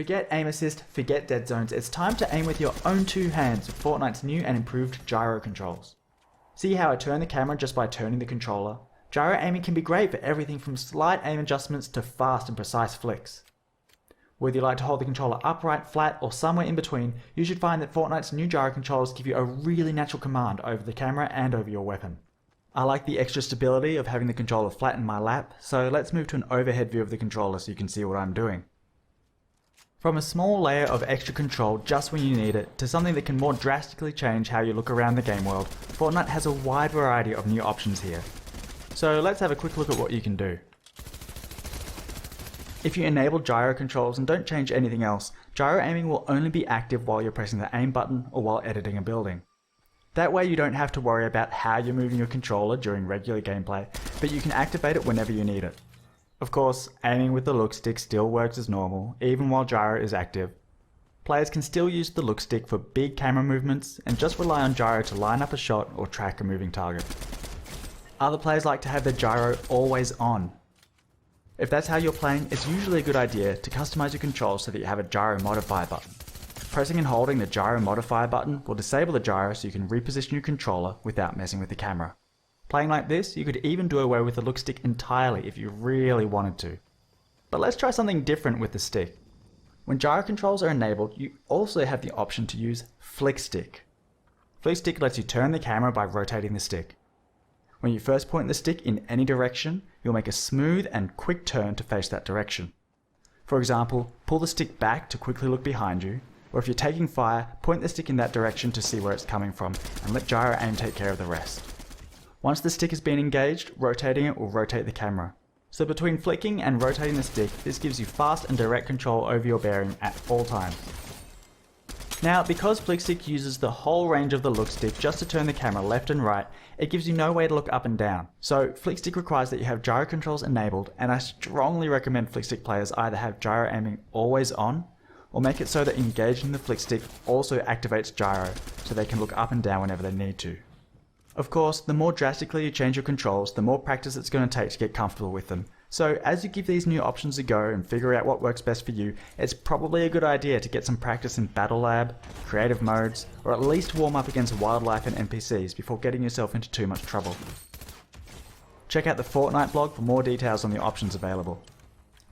Forget aim assist, forget dead zones, it's time to aim with your own two hands with Fortnite's new and improved gyro controls. See how I turn the camera just by turning the controller? Gyro aiming can be great for everything from slight aim adjustments to fast and precise flicks. Whether you like to hold the controller upright, flat, or somewhere in between, you should find that Fortnite's new gyro controls give you a really natural command over the camera and over your weapon. I like the extra stability of having the controller flat in my lap, so let's move to an overhead view of the controller so you can see what I'm doing. From a small layer of extra control just when you need it, to something that can more drastically change how you look around the game world, Fortnite has a wide variety of new options here. So let's have a quick look at what you can do. If you enable gyro controls and don't change anything else, gyro aiming will only be active while you're pressing the aim button or while editing a building. That way you don't have to worry about how you're moving your controller during regular gameplay, but you can activate it whenever you need it. Of course, aiming with the look stick still works as normal, even while gyro is active. Players can still use the look stick for big camera movements and just rely on gyro to line up a shot or track a moving target. Other players like to have their gyro always on. If that's how you're playing, it's usually a good idea to customize your controls so that you have a Gyro Modifier button. Pressing and holding the Gyro Modifier button will disable the gyro so you can reposition your controller without messing with the camera. Playing like this, you could even do away with the look stick entirely if you really wanted to. But let's try something different with the stick. When gyro controls are enabled, you also have the option to use Flick Stick. Flick Stick lets you turn the camera by rotating the stick. When you first point the stick in any direction, you'll make a smooth and quick turn to face that direction. For example, pull the stick back to quickly look behind you, or if you're taking fire, point the stick in that direction to see where it's coming from, and let gyro aim take care of the rest. Once the stick has been engaged, rotating it will rotate the camera. So between flicking and rotating the stick, this gives you fast and direct control over your bearing at all times. Now, because Flick Stick uses the whole range of the look stick just to turn the camera left and right, it gives you no way to look up and down. So Flick Stick requires that you have gyro controls enabled, and I strongly recommend Flick Stick players either have gyro aiming always on, or make it so that engaging the Flick Stick also activates gyro, so they can look up and down whenever they need to. Of course, the more drastically you change your controls, the more practice it's going to take to get comfortable with them. So as you give these new options a go and figure out what works best for you, it's probably a good idea to get some practice in Battle Lab, creative modes, or at least warm up against wildlife and NPCs before getting yourself into too much trouble. Check out the Fortnite blog for more details on the options available.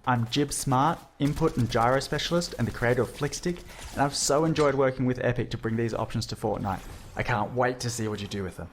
I'm Jib Smart, Input and Gyro Specialist and the creator of Flick Stick, and I've so enjoyed working with Epic to bring these options to Fortnite. I can't wait to see what you do with them.